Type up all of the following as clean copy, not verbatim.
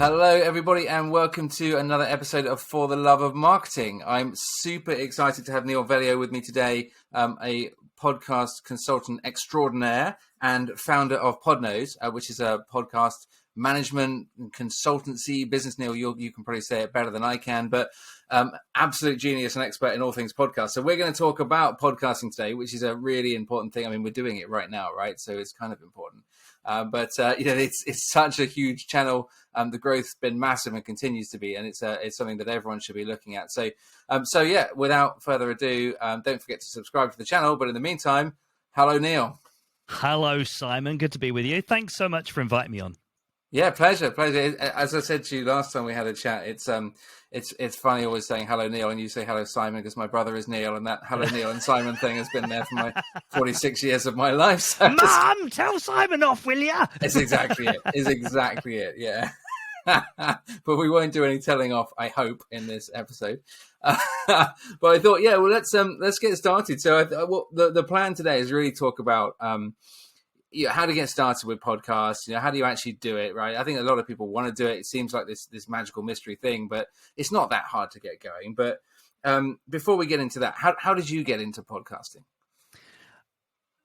Hello, everybody, and welcome to another episode of For the Love of Marketing. I'm super excited to have Neal Veglio with me today, a podcast consultant extraordinaire and founder of Podknows, which is a podcast management and consultancy business. Neal, you can probably say it better than I can, but absolute genius and expert in all things podcast. So we're going to talk about podcasting today, which is a really important thing. I mean, we're doing it right now, right? So it's kind of important. But it's such a huge channel. The growth's been massive and continues to be, and it's something that everyone should be looking at. So yeah, without further ado, don't forget to subscribe to the channel. But in the meantime, hello, Neal. Hello, Simon. Good to be with you. Thanks so much for inviting me on. Yeah, pleasure. As I said to you last time we had a chat, it's funny always saying hello, Neal, and you say hello, Simon, because my brother is Neal, and that hello, Neal and Simon thing has been there for my 46 years of my life. So Mum, tell Simon off, will ya? It's exactly it. Yeah. But we won't do any telling off, I hope, in this episode. But I thought, yeah, well, let's get started. So the plan today is really talk about how to get started with podcasts. How do you actually do it, right? I think a lot of people want to do it. It seems like this magical mystery thing, but it's not that hard to get going. But before we get into that, how did you get into podcasting?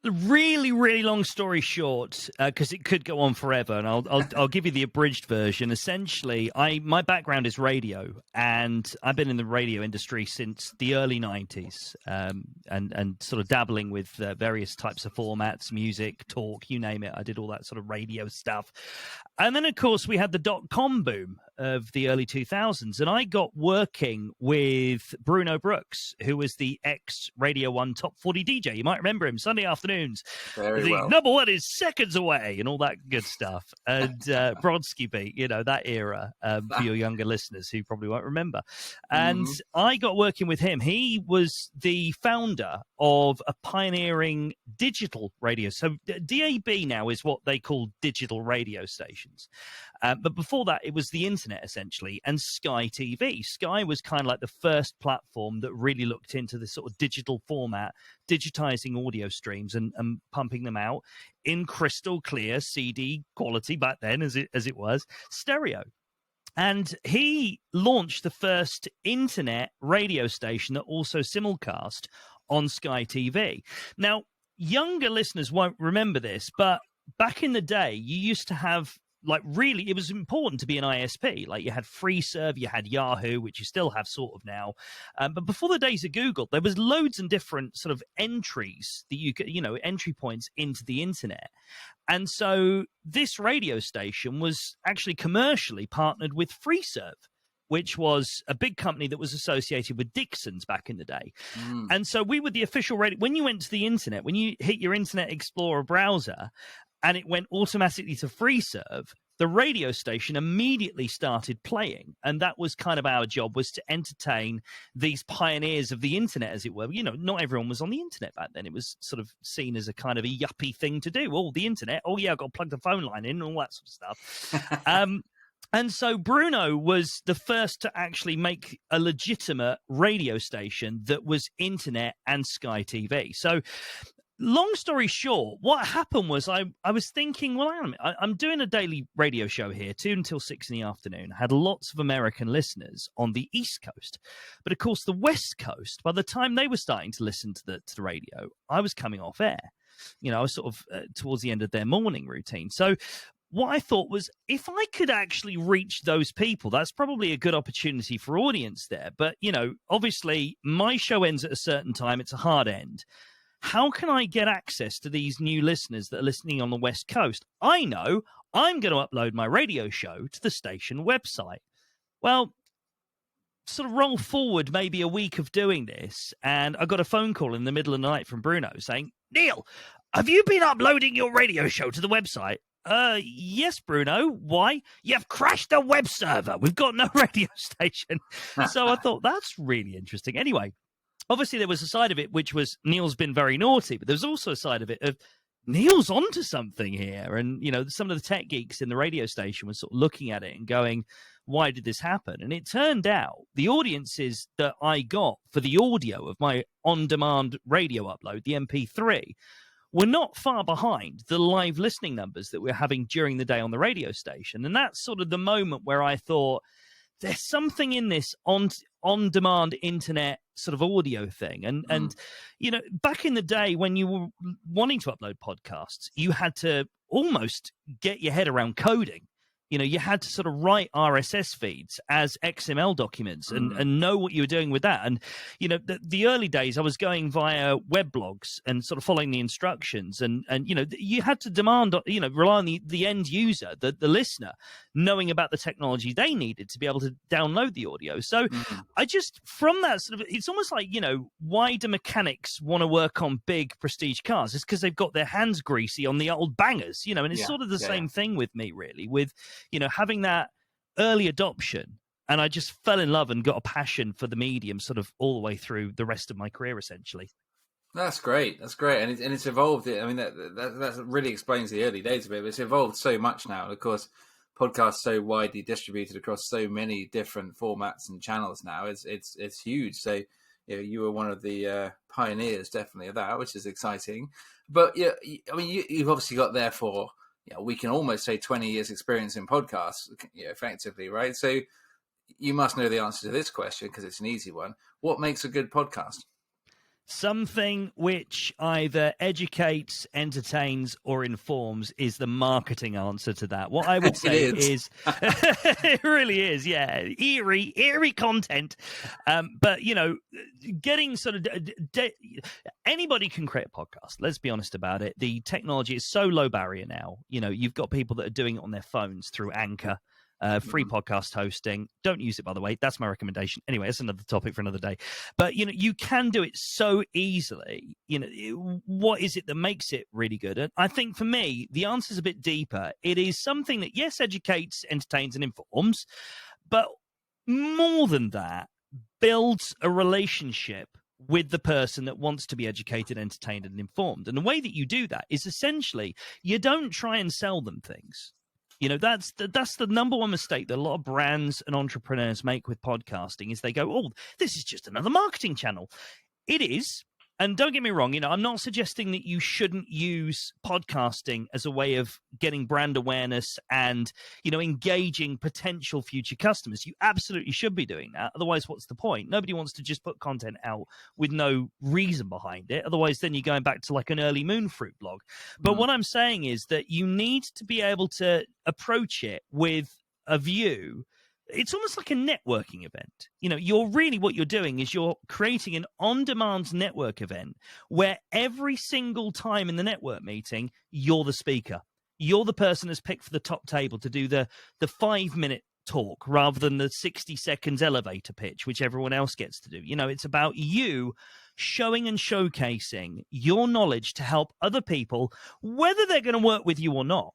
Really, really long story short, because it could go on forever, and I'll give you the abridged version. Essentially, my background is radio, and I've been in the radio industry since the early 90s, and sort of dabbling with various types of formats, music, talk, you name it. I did all that sort of radio stuff. And then, of course, we had the dot-com boom of the early 2000s, and I got working with Bruno Brooks, who was the ex-Radio 1 Top 40 DJ. You might remember him, Sunday afternoons. Very well. Number one is seconds away, and all that good stuff. And Brodsky Beat, that era, for your younger listeners who probably won't remember. And I got working with him. He was the founder of a pioneering digital radio. So DAB now is what they call digital radio stations. But before that, it was the internet, essentially, and Sky TV. Sky was kind of like the first platform that really looked into this sort of digital format, digitizing audio streams and pumping them out in crystal clear CD quality back then, as it was, stereo. And he launched the first internet radio station that also simulcast on Sky TV. Now, younger listeners won't remember this, but back in the day, you used to have, it was important to be an ISP. Like, you had FreeServe, you had Yahoo, which you still have sort of now. But before the days of Google, there was loads and different sort of entries that you could, entry points into the internet. And so this radio station was actually commercially partnered with FreeServe, which was a big company that was associated with Dixon's back in the day. And so we were the official radio. When you went to the internet, when you hit your Internet Explorer browser, and it went automatically to FreeServe, the radio station immediately started playing. And that was kind of our job, was to entertain these pioneers of the internet, as it were. Not everyone was on the internet back then. It was sort of seen as a kind of a yuppie thing to do. Oh, the internet. Oh, yeah, I've got to plug the phone line in and all that sort of stuff. And so Bruno was the first to actually make a legitimate radio station that was internet and Sky TV. So long story short, what happened was I was thinking, well, I'm doing a daily radio show here, 2 until 6 in the afternoon. I had lots of American listeners on the East Coast. But, of course, the West Coast, by the time they were starting to listen to the radio, I was coming off air. I was sort of towards the end of their morning routine. So what I thought was, if I could actually reach those people, that's probably a good opportunity for audience there. But, obviously, my show ends at a certain time. It's a hard end. How can I get access to these new listeners that are listening on the West Coast? I know I'm going to upload my radio show to the station website. Well, sort of roll forward maybe a week of doing this, and I got a phone call in the middle of the night from Bruno saying, Neal, have you been uploading your radio show to the website? Yes, Bruno. Why? You've crashed the web server. We've got no radio station. So I thought, that's really interesting. Anyway, obviously there was a side of it which was Neal's been very naughty, but there's also a side of it of Neal's onto something here. And, some of the tech geeks in the radio station were sort of looking at it and going, why did this happen? And it turned out the audiences that I got for the audio of my on-demand radio upload, the MP3, were not far behind the live listening numbers that we're having during the day on the radio station. And that's sort of the moment where I thought, there's something in this on-demand internet sort of audio thing. And you know, back in the day when you were wanting to upload podcasts, you had to almost get your head around coding. You know, you had to sort of write RSS feeds as XML documents and know what you were doing with that. And, you know, the early days, I was going via web blogs and sort of following the instructions. And you know, you had to demand, you know, rely on the end user, the listener, knowing about the technology they needed to be able to download the audio. So I just, from that sort of, it's almost like, you know, why do mechanics want to work on big prestige cars? It's because they've got their hands greasy on the old bangers, you know, and it's sort of the same thing with me, really, with, you know, having that early adoption. And I just fell in love and got a passion for the medium sort of all the way through the rest of my career, essentially. That's great. That's great. And it's evolved. I mean, that really explains the early days of it. But it's evolved so much now. And of course, podcasts so widely distributed across so many different formats and channels now. It's huge. So, you know, you were one of the pioneers, definitely, of that, which is exciting. But yeah, I mean, you've obviously got there for, you know, we can almost say 20 years experience in podcasts, you know, effectively, right? So you must know the answer to this question because it's an easy one. What makes a good podcast? Something which either educates, entertains, or informs is the marketing answer to that. What I would say is it really is, yeah, eerie content. But, you know, getting sort of anybody can create a podcast. Let's be honest about it. The technology is so low barrier now. You know, you've got people that are doing it on their phones through Anchor. Free podcast hosting. Don't use it, by the way. That's my recommendation. Anyway, that's another topic for another day. But, you know, you can do it so easily. You know, what is it that makes it really good? And I think for me, the answer is a bit deeper. It is something that, yes, educates, entertains, and informs, but more than that, builds a relationship with the person that wants to be educated, entertained, and informed. And the way that you do that is essentially you don't try and sell them things. You know, that's the number one mistake that a lot of brands and entrepreneurs make with podcasting is they go, oh, this is just another marketing channel. It is. And don't get me wrong, you know, I'm not suggesting that you shouldn't use podcasting as a way of getting brand awareness and, you know, engaging potential future customers. You absolutely should be doing that. Otherwise, what's the point? Nobody wants to just put content out with no reason behind it. Otherwise, then you're going back to like an early Moonfruit blog. But what I'm saying is that you need to be able to approach it with a view. It's almost like a networking event. You know, what you're doing is you're creating an on-demand network event where every single time in the network meeting, you're the speaker. You're the person that's picked for the top table to do the 5-minute talk rather than the 60 seconds elevator pitch, which everyone else gets to do. You know, it's about you showing and showcasing your knowledge to help other people, whether they're going to work with you or not.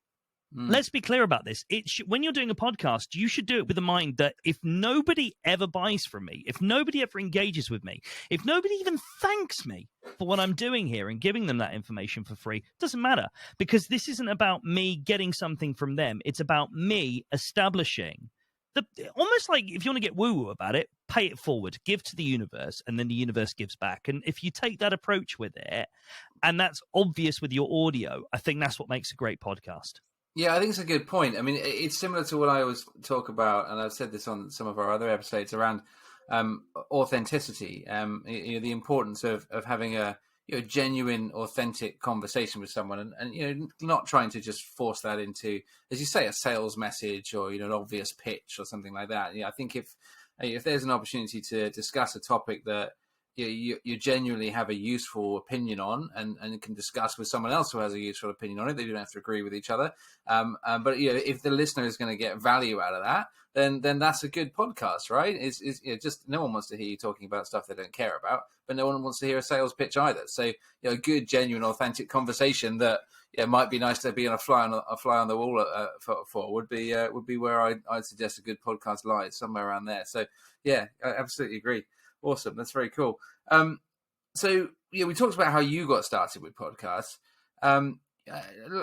Let's be clear about this. When you're doing a podcast, you should do it with the mind that if nobody ever buys from me, if nobody ever engages with me, if nobody even thanks me for what I'm doing here and giving them that information for free, it doesn't matter, because this isn't about me getting something from them. It's about me establishing almost like, if you want to get woo-woo about it, pay it forward, give to the universe, and then the universe gives back. And if you take that approach with it, and that's obvious with your audio, I think that's what makes a great podcast. Yeah, I think it's a good point. I mean, it's similar to what I always talk about, and I've said this on some of our other episodes around authenticity. You know, the importance of having a genuine, authentic conversation with someone, and you know, not trying to just force that into, as you say, a sales message or an obvious pitch or something like that. I think if there's an opportunity to discuss a topic that you genuinely have a useful opinion on and can discuss with someone else who has a useful opinion on it, they don't have to agree with each other. But if the listener is going to get value out of that, then that's a good podcast, right? It's just no one wants to hear you talking about stuff they don't care about, but no one wants to hear a sales pitch either. So a good, genuine, authentic conversation that might be nice to be on a fly on the wall for would be where I'd suggest a good podcast lies, somewhere around there. So yeah, I absolutely agree. Awesome. That's very cool. So we talked about how you got started with podcasts.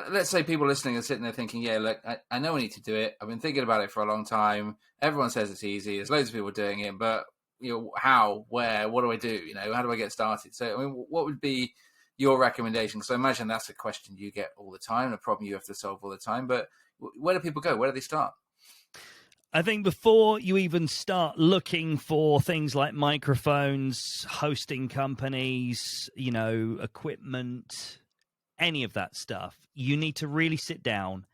Let's say people listening are sitting there thinking, yeah, look, I know I need to do it. I've been thinking about it for a long time. Everyone says it's easy. There's loads of people doing it, but how, where, what do I do? How do I get started? So, I mean, what would be your recommendation? Because I imagine that's a question you get all the time, a problem you have to solve all the time. But where do people go? Where do they start? I think before you even start looking for things like microphones, hosting companies, equipment, any of that stuff, you need to really sit down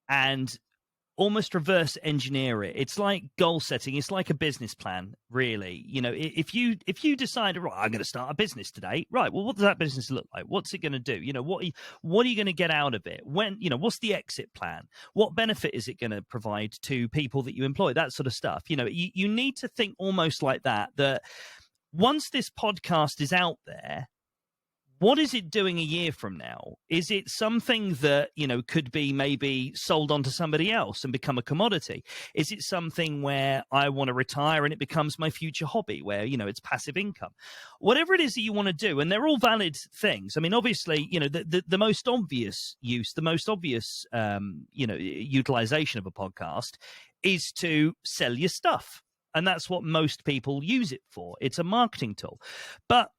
and almost reverse engineer it. It's like goal setting. It's like a business plan, really. If you decide, right, I'm going to start a business today, right? Well, what does that business look like? What's it going to do? What are you going to get out of it? What's the exit plan? What benefit is it going to provide to people that you employ? That sort of stuff. You need to think almost like that. That once this podcast is out there, what is it doing a year from now? Is it something that, could be maybe sold on to somebody else and become a commodity? Is it something where I want to retire and it becomes my future hobby where, it's passive income? Whatever it is that you want to do, and they're all valid things. I mean, obviously, the most obvious use, the most obvious, utilization of a podcast is to sell your stuff. And that's what most people use it for. It's a marketing tool. But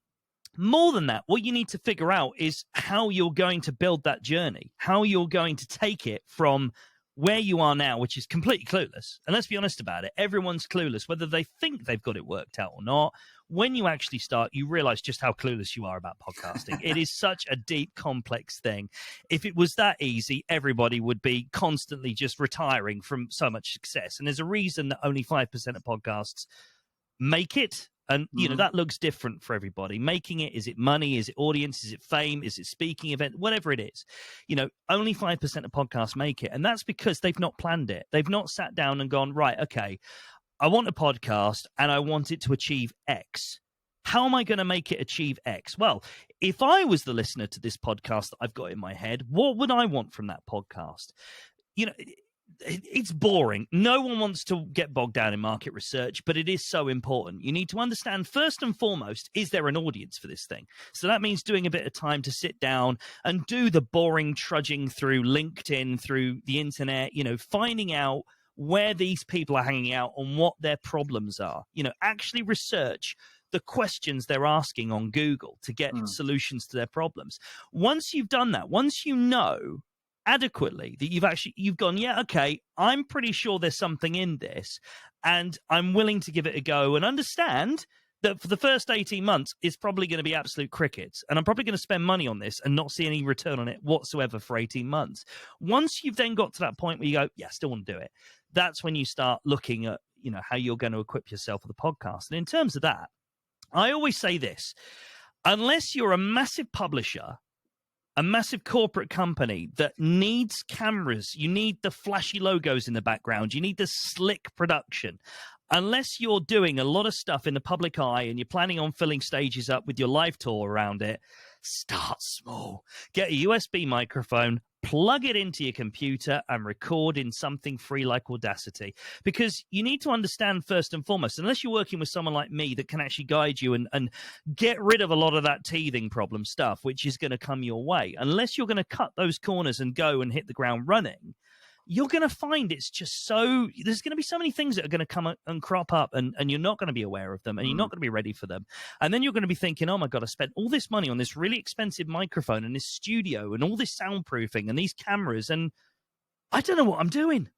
more than that, what you need to figure out is how you're going to build that journey, how you're going to take it from where you are now, which is completely clueless. And let's be honest about it. Everyone's clueless, whether they think they've got it worked out or not. When you actually start, you realize just how clueless you are about podcasting. It is such a deep, complex thing. If it was that easy, everybody would be constantly just retiring from so much success. And there's a reason that only 5% of podcasts make it. And, that looks different for everybody. Making it, is it money? Is it audience? Is it fame? Is it speaking event? Whatever it is, only 5% of podcasts make it. And that's because they've not planned it. They've not sat down and gone, right, okay, I want a podcast and I want it to achieve X. How am I going to make it achieve X? Well, if I was the listener to this podcast that I've got in my head, what would I want from that podcast? It's boring. No one wants to get bogged down in market research, but it is so important. You need to understand, first and foremost, is there an audience for this thing? So that means doing a bit of time to sit down and do the boring trudging through LinkedIn, through the internet, finding out where these people are hanging out and what their problems are. Actually research the questions they're asking on Google to get solutions to their problems. Once you've done that, once you know adequately that you've gone, yeah, okay, I'm pretty sure there's something in this and I'm willing to give it a go and understand that for the first 18 months it's probably going to be absolute crickets and I'm probably going to spend money on this and not see any return on it whatsoever for 18 months. Once you've then got to that point where you go, yeah, I still want to do it, that's when you start looking at, how you're going to equip yourself with a podcast. And in terms of that, I always say this, unless you're a massive publisher, a massive corporate company that needs cameras, you need the flashy logos in the background, you need the slick production. Unless you're doing a lot of stuff in the public eye and you're planning on filling stages up with your live tour around it, start small. Get a USB microphone, plug it into your computer and record in something free like Audacity. Because you need to understand first and foremost, unless you're working with someone like me that can actually guide you and get rid of a lot of that teething problem stuff, which is going to come your way, unless you're going to cut those corners and go and hit the ground running, you're going to find it's just there's going to be so many things that are going to come and crop up and you're not going to be aware of them and you're not going to be ready for them. And then you're going to be thinking, oh my God, I spent all this money on this really expensive microphone and this studio and all this soundproofing and these cameras and I don't know what I'm doing.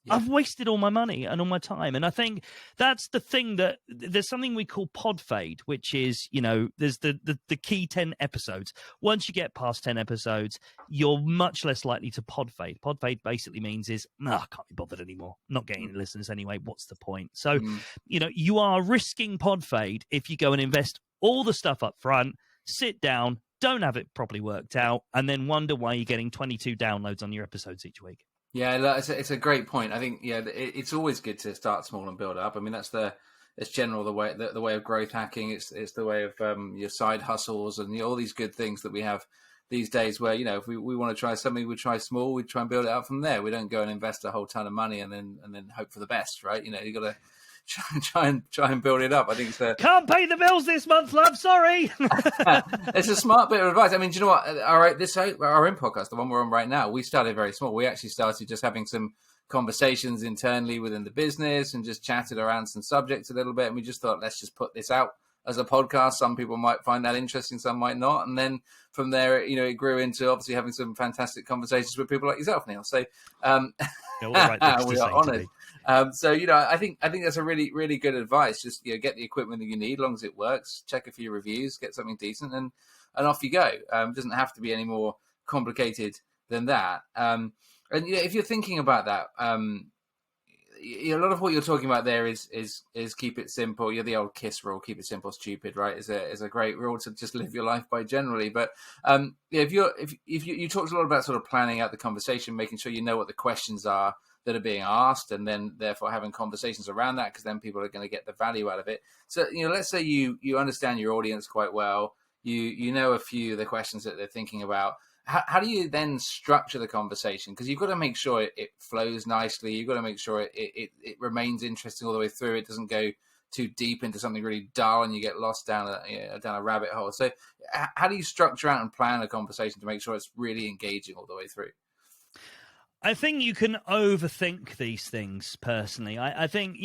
Yeah. I've wasted all my money and all my time. And I think that's the thing, that there's something we call pod fade, which is, there's the key 10 episodes. Once you get past 10 episodes, you're much less likely to pod fade. Pod fade basically means is, I can't be bothered anymore. I'm not getting any listeners anyway. What's the point? So, you are risking pod fade if you go and invest all the stuff up front, sit down, don't have it properly worked out, and then wonder why you're getting 22 downloads on your episodes each week. Yeah, it's a great point. I think it's always good to start small and build up. I mean, it's general the way of growth hacking. It's the way of your side hustles and all these good things that we have these days. Where if we want to try something, we try small, we try and build it up from there. We don't go and invest a whole ton of money and then hope for the best, right? You got to try and build it up. I think can't pay the bills this month, love. Sorry. It's a smart bit of advice. I mean, do you know what? All right, our own podcast, the one we're on right now, we started very small. We actually started just having some conversations internally within the business and just chatted around some subjects a little bit. And we just thought, let's just put this out as a podcast. Some people might find that interesting, some might not. And then from there, it grew into obviously having some fantastic conversations with people like yourself, Neal. So all the right things we to are say honoured. To me. So I think that's a really, really good advice. Just get the equipment that you need, as long as it works. Check a few reviews, get something decent, and off you go. It doesn't have to be any more complicated than that. And if you're thinking about that, a lot of what you're talking about there is keep it simple. You're the old KISS rule: keep it simple, stupid. Right? Is a great rule to just live your life by generally. But if you talked a lot about sort of planning out the conversation, making sure you know what the questions are that are being asked, and then therefore having conversations around that, because then people are going to get the value out of it. So let's say you understand your audience quite well. You know a few of the questions that they're thinking about. How do you then structure the conversation? Because you've got to make sure it flows nicely. You've got to make sure it remains interesting all the way through. It doesn't go too deep into something really dull and you get lost down a rabbit hole. So how do you structure out and plan a conversation to make sure it's really engaging all the way through? I think you can overthink these things personally. I think,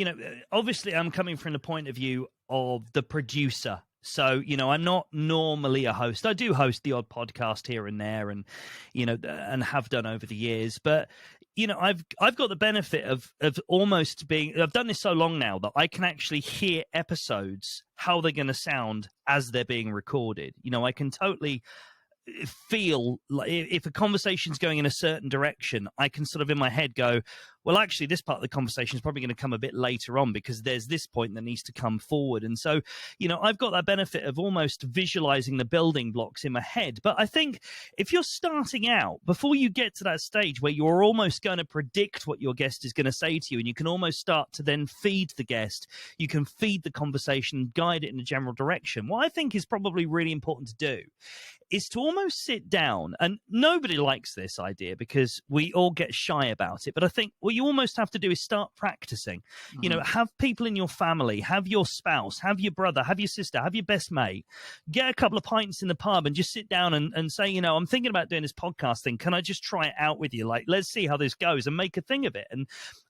obviously I'm coming from the point of view of the producer. So, I'm not normally a host. I do host the odd podcast here and there and, and have done over the years. But, I've got the benefit of almost being, I've done this so long now that I can actually hear episodes, how they're going to sound as they're being recorded. I can totally feel like if a conversation's going in a certain direction, I can sort of in my head go, well, actually, this part of the conversation is probably going to come a bit later on because there's this point that needs to come forward. And so, I've got that benefit of almost visualizing the building blocks in my head. But I think if you're starting out, before you get to that stage where you're almost going to predict what your guest is going to say to you, and you can almost start to then feed the guest, you can feed the conversation, guide it in a general direction. What I think is probably really important to do is to almost sit down, and nobody likes this idea because we all get shy about it. But I think what you almost have to do is start practicing. Mm-hmm. Have people in your family, have your spouse, have your brother, have your sister, have your best mate, get a couple of pints in the pub and just sit down and say, I'm thinking about doing this podcast thing. Can I just try it out with you? Like, let's see how this goes and make a thing of it. And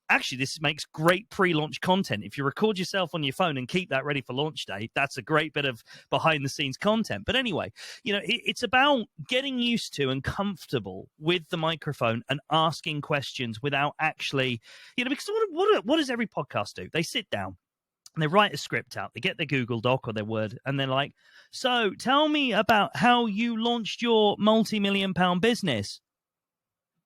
actually, this makes great pre-launch content. If you record yourself on your phone and keep that ready for launch day, that's a great bit of behind-the-scenes content. But anyway, it's about getting used to and comfortable with the microphone and asking questions without actually, because what does every podcast do? They sit down and they write a script out. They get their Google Doc or their Word, and they're like, so tell me about how you launched your multi-million-pound business.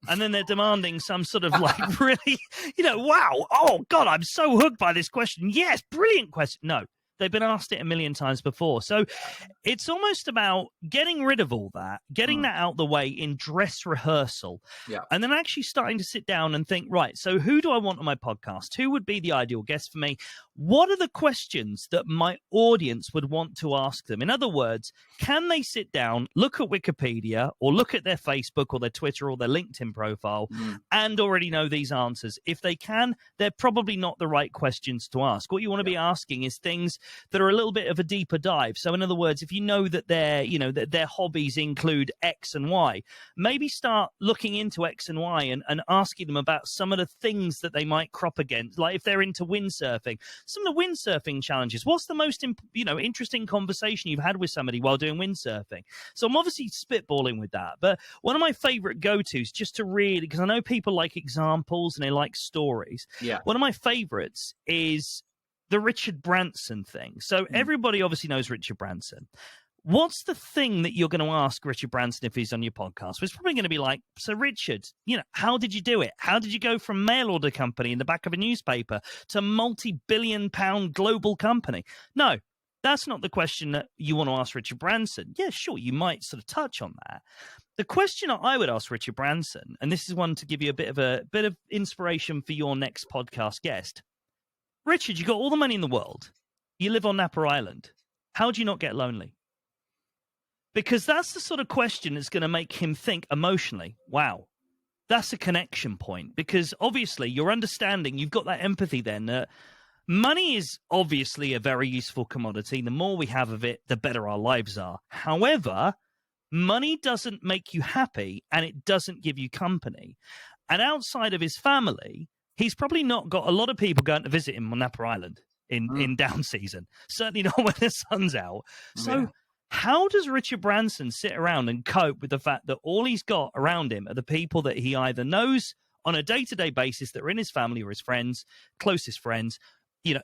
And then they're demanding some sort of like really, wow, oh God, I'm so hooked by this question. Yes, brilliant question. No, they've been asked it a million times before. So it's almost about getting rid of all that, getting that out the way in dress rehearsal, and then actually starting to sit down and think, right, so who do I want on my podcast? Who would be the ideal guest for me? What are the questions that my audience would want to ask them? In other words, can they sit down, look at Wikipedia or look at their Facebook or their Twitter or their LinkedIn profile and already know these answers? If they can, they're probably not the right questions to ask. What you want to be asking is things that are a little bit of a deeper dive. So in other words, if you know that that their hobbies include X and Y, maybe start looking into X and Y and asking them about some of the things that they might crop against. Like if they're into windsurfing, some of the windsurfing challenges. What's the most interesting conversation you've had with somebody while doing windsurfing? So I'm obviously spitballing with that, but one of my favorite go-tos, just to really, because I know people like examples and they like stories. Yeah. One of my favorites is the Richard Branson thing. So everybody obviously knows Richard Branson. What's the thing that you're going to ask Richard Branson if he's on your podcast? Well, it's probably going to be like, so Richard, how did you do it? How did you go from mail order company in the back of a newspaper to multi-billion-pound global company? No, that's not the question that you want to ask Richard Branson. Yeah, sure, you might sort of touch on that. The question I would ask Richard Branson, and this is one to give you a bit of inspiration for your next podcast guest. Richard, you got all the money in the world. You live on Napa Island. How do you not get lonely? Because that's the sort of question that's going to make him think emotionally, wow, that's a connection point. Because obviously you're understanding, you've got that empathy then that money is obviously a very useful commodity. The more we have of it, the better our lives are. However, money doesn't make you happy and it doesn't give you company. And outside of his family, he's probably not got a lot of people going to visit him on Napa Island. in down season. Certainly not when the sun's out. So how does Richard Branson sit around and cope with the fact that all he's got around him are the people that he either knows on a day-to-day basis that are in his family or his friends, closest friends?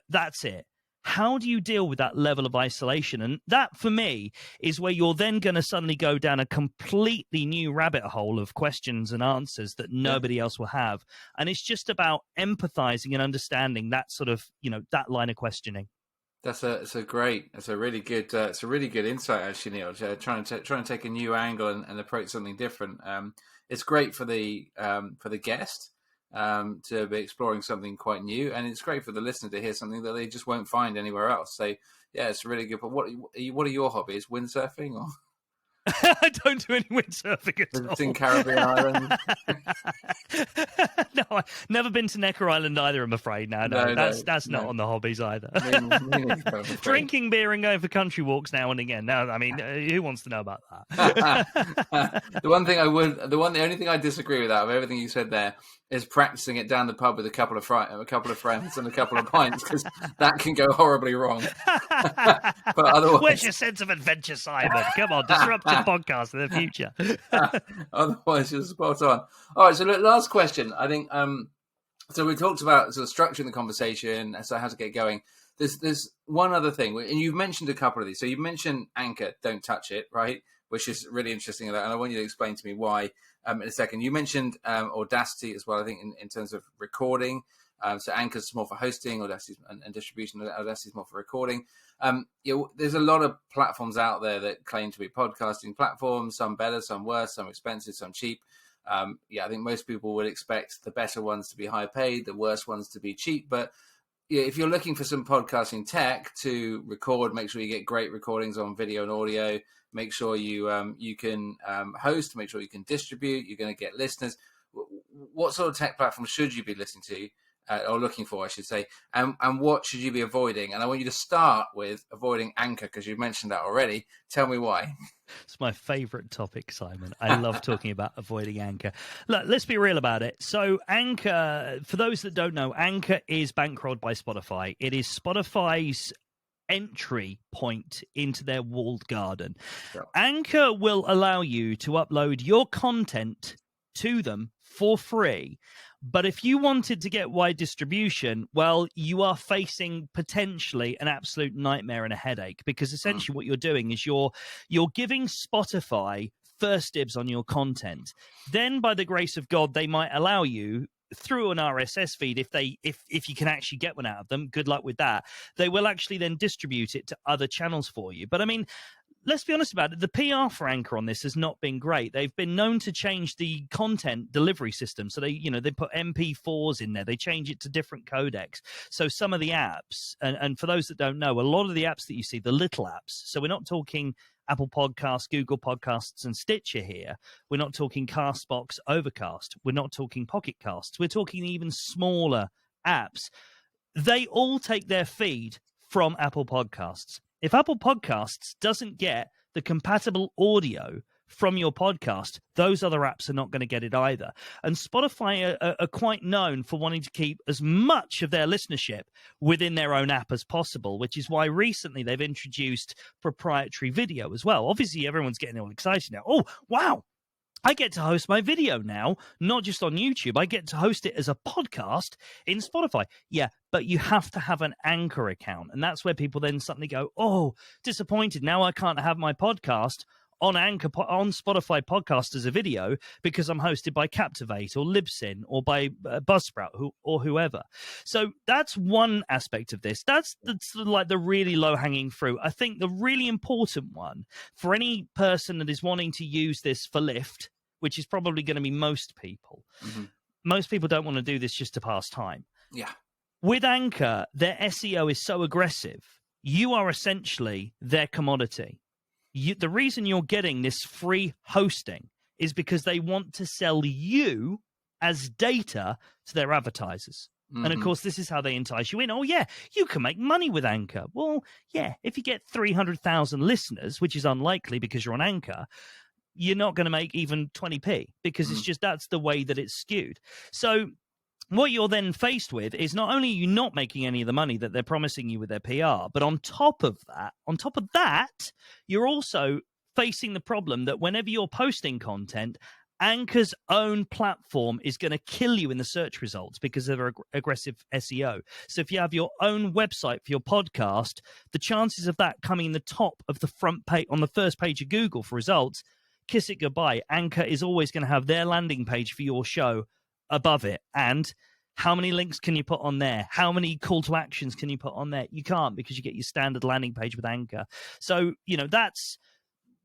That's it. How do you deal with that level of isolation? And that, for me, is where you're then going to suddenly go down a completely new rabbit hole of questions and answers that nobody else will have. And it's just about empathizing and understanding that sort of, that line of questioning. That's a really good insight, actually, Neal. Trying to take a new angle and approach something different. It's great for the guest to be exploring something quite new, and it's great for the listener to hear something that they just won't find anywhere else. So yeah, it's really good. But what are your hobbies? Windsurfing or? I don't do any windsurfing at all. Visiting Caribbean islands? No, I've never been to Necker Island either, I'm afraid. No, that's not on the hobbies either. Drinking beer and going for country walks now and again. No, I mean, who wants to know about that? The only thing I disagree with out of everything you said there is practicing it down the pub with a couple of friends and a couple of pints, because that can go horribly wrong. But otherwise, where's your sense of adventure, Simon? Come on, disrupt your podcast in the future. Otherwise, you're spot on. All right, so look, last question. I think so. We talked about sort of structuring the conversation, so how to get going. There's one other thing, and you've mentioned a couple of these. So you've mentioned Anchor, don't touch it, right? Which is really interesting, and I want you to explain to me why in a second. You mentioned Audacity as well, I think, in terms of recording. So Anchor's more for hosting, Audacity and distribution. Audacity's more for recording. There's a lot of platforms out there that claim to be podcasting platforms. Some better, some worse, some expensive, some cheap. I think most people would expect the better ones to be high paid, the worse ones to be cheap. But if you're looking for some podcasting tech to record, make sure you get great recordings on video and audio. Make sure you can host. Make sure you can distribute. You're going to get listeners. What sort of tech platform should you be listening to? Or looking for, I should say, and what should you be avoiding? And I want you to start with avoiding Anchor, because you've mentioned that already. Tell me why. It's my favorite topic, Simon. I love talking about avoiding Anchor. Look, let's be real about it. So Anchor, for those that don't know, Anchor is bankrolled by Spotify. It is Spotify's entry point into their walled garden. Sure. Anchor will allow you to upload your content to them for free. But if you wanted to get wide distribution, well, you are facing potentially an absolute nightmare and a headache, because essentially what you're doing is you're giving Spotify first dibs on your content. Then, by the grace of God, they might allow you through an RSS feed, if you can actually get one out of them. Good luck with that. They will actually then distribute it to other channels for you. But I mean, let's be honest about it. The PR for Anchor on this has not been great. They've been known to change the content delivery system. So they put MP4s in there. They change it to different codecs. So some of the apps, and for those that don't know, a lot of the apps that you see, the little apps. So we're not talking Apple Podcasts, Google Podcasts, and Stitcher here. We're not talking Castbox, Overcast. We're not talking Pocket Casts. We're talking even smaller apps. They all take their feed from Apple Podcasts. If Apple Podcasts doesn't get the compatible audio from your podcast, those other apps are not going to get it either. And Spotify are quite known for wanting to keep as much of their listenership within their own app as possible, which is why recently they've introduced proprietary video as well. Obviously, everyone's getting all excited now. Oh, wow. I get to host my video now, not just on YouTube. I get to host it as a podcast in Spotify. Yeah, but you have to have an Anchor account. And that's where people then suddenly go, oh, disappointed. Now I can't have my podcast on Anchor, on Spotify podcast as a video because I'm hosted by Captivate or Libsyn or by Buzzsprout or whoever. So that's one aspect of this. That's like the really low-hanging fruit. I think the really important one for any person that is wanting to use this for lift, which is probably going to be most people. Mm-hmm. Most people don't want to do this just to pass time. Yeah. With Anchor, their SEO is so aggressive. You are essentially their commodity. The reason you're getting this free hosting is because they want to sell you as data to their advertisers. Mm-hmm. And of course, this is how they entice you in. Oh, yeah, you can make money with Anchor. Well, yeah, if you get 300,000 listeners, which is unlikely because you're on Anchor, you're not going to make even 20p because it's just that's the way that it's skewed. So what you're then faced with is not only are you not making any of the money that they're promising you with their PR, but on top of that, you're also facing the problem that whenever you're posting content, Anchor's own platform is going to kill you in the search results because of their aggressive SEO. So if you have your own website for your podcast, the chances of that coming in the top of the front page, on the first page of Google for results, kiss it goodbye. Anchor is always going to have their landing page for your show above it. And how many links can you put on there? How many call to actions can you put on there? You can't, because you get your standard landing page with Anchor. So, that's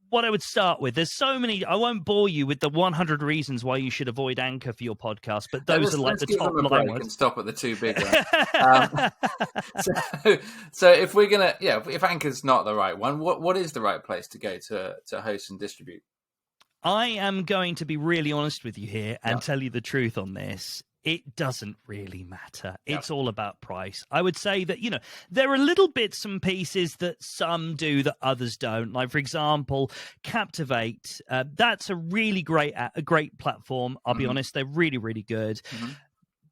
what I would start with. There's so many. I won't bore you with the 100 reasons why you should avoid Anchor for your podcast, but those are like the top line ones. And stop at the two big ones. So if we're gonna, if Anchor's not the right one, what is the right place to go to host and distribute? I am going to be really honest with you here and tell you the truth on this. It doesn't really matter. It's all about price. I would say that, there are little bits and pieces that some do that others don't. Like, for example, Captivate. That's a really great platform. I'll be honest. They're really, really good. Mm-hmm.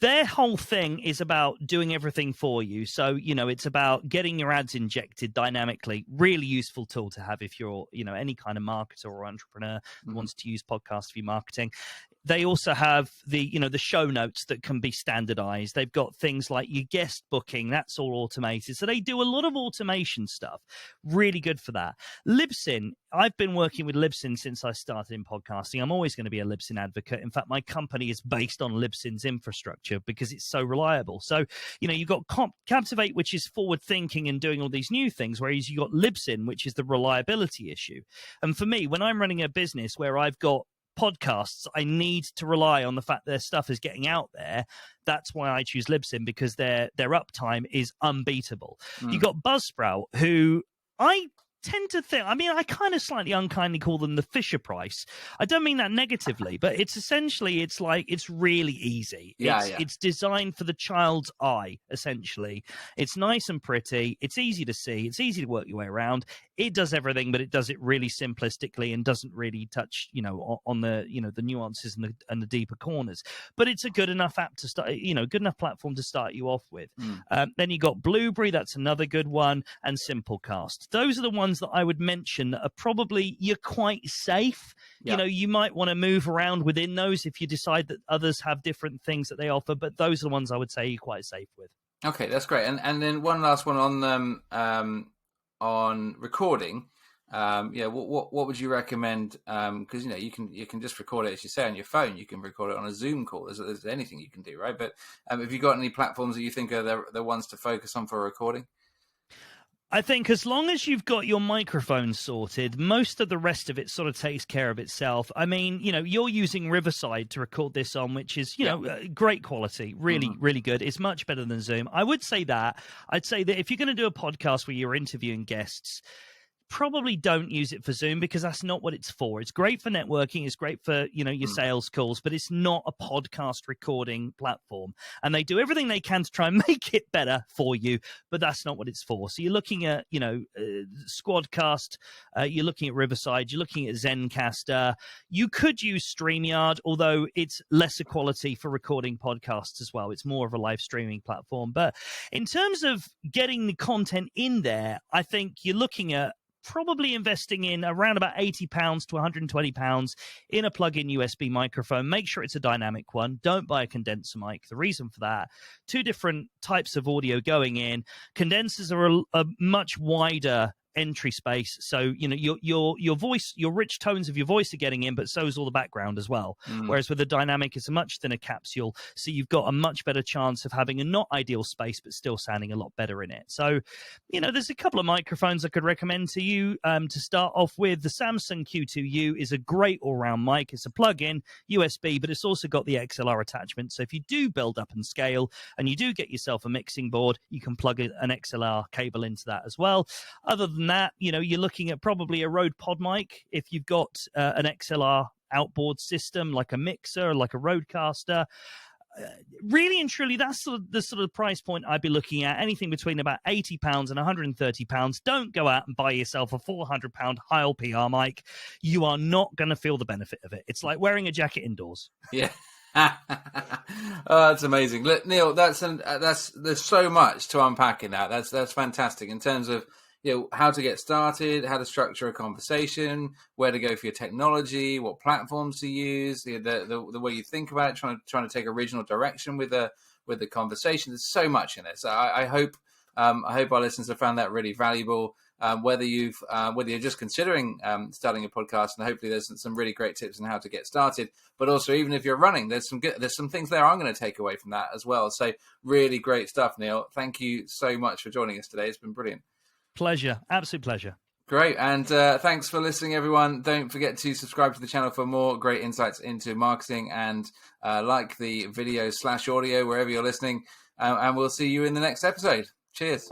Their whole thing is about doing everything for you. So, it's about getting your ads injected dynamically. Really useful tool to have if you're, any kind of marketer or entrepreneur who wants to use podcasts for your marketing. They also have the show notes that can be standardized. They've got things like your guest booking. That's all automated. So they do a lot of automation stuff. Really good for that. Libsyn. I've been working with Libsyn since I started in podcasting. I'm always going to be a Libsyn advocate. In fact, my company is based on Libsyn's infrastructure because it's so reliable. So, you've got Captivate, which is forward thinking and doing all these new things, whereas you've got Libsyn, which is the reliability issue. And for me, when I'm running a business where I've got podcasts, I need to rely on the fact their stuff is getting out there. That's why I choose Libsyn, because their uptime is unbeatable. You got Buzzsprout, who I tend to think, I kind of slightly unkindly call them the Fisher Price. I don't mean that negatively, but it's essentially, it's really easy. It's designed for the child's eye, essentially. It's nice and pretty. It's easy to see. It's easy to work your way around. It does everything, but it does it really simplistically and doesn't really touch, on the, the nuances and the deeper corners. But it's a good enough app to start, good enough platform to start you off with. Then you got Blueberry. That's another good one. And Simplecast. Those are the ones that I would mention that are probably, you're quite safe. You might want to move around within those if you decide that others have different things that they offer, but those are the ones I would say you're quite safe with. Okay, that's great. And then one last one on recording. What would you recommend? Because you can just record it, as you say, on your phone. You can record it on a Zoom call. There's anything you can do, right? But have you got any platforms that you think are the ones to focus on for recording? I think as long as you've got your microphone sorted, most of the rest of it sort of takes care of itself. You're using Riverside to record this on, which is, great quality, really, really good. It's much better than Zoom. I'd say that if you're going to do a podcast where you're interviewing guests, probably don't use it for Zoom, because that's not what it's for. It's great for networking. It's great for, your sales calls, but it's not a podcast recording platform. And they do everything they can to try and make it better for you, but that's not what it's for. So you're looking at, Squadcast, you're looking at Riverside, you're looking at Zencaster. You could use StreamYard, although it's lesser quality for recording podcasts as well. It's more of a live streaming platform. But in terms of getting the content in there, I think you're looking at probably investing in around about £80 to £120 in a plug-in USB microphone. Make sure it's a dynamic one. Don't buy a condenser mic. The reason for that, two different types of audio going in. Condensers are a much wider entry space, so your voice, your rich tones of your voice are getting in, but so is all the background as well. Whereas with the dynamic, it's a much thinner capsule, so you've got a much better chance of having a not ideal space but still sounding a lot better in it. So there's a couple of microphones I could recommend to you to start off with. The Samsung Q2U is a great all-round mic. It's a plug-in USB, but it's also got the XLR attachment, so if you do build up and scale and you do get yourself a mixing board, you can plug an XLR cable into that as well. Other than that, you're looking at probably a Rode Pod mic if you've got an XLR outboard system, like a mixer, like a Rodecaster. Really and truly, that's the sort of price point I'd be looking at, anything between about £80 and £130. Don't go out and buy yourself a £400 Heil PR mic. You are not going to feel the benefit of it. It's like wearing a jacket indoors. Yeah. Oh, that's amazing. Look, Neal, there's so much to unpack in that. That's fantastic in terms of how to get started, how to structure a conversation, where to go for your technology, what platforms to use, the way you think about it, trying to take original direction with the conversation. There's so much in it. So I hope our listeners have found that really valuable. Whether you're just considering starting a podcast, and hopefully there's some really great tips on how to get started, but also even if you're running, there's some things there I'm going to take away from that as well. So really great stuff, Neal. Thank you so much for joining us today. It's been brilliant. Pleasure. Absolute pleasure. Great. And thanks for listening, everyone. Don't forget to subscribe to the channel for more great insights into marketing, and like the video / audio wherever you're listening. And we'll see you in the next episode. Cheers.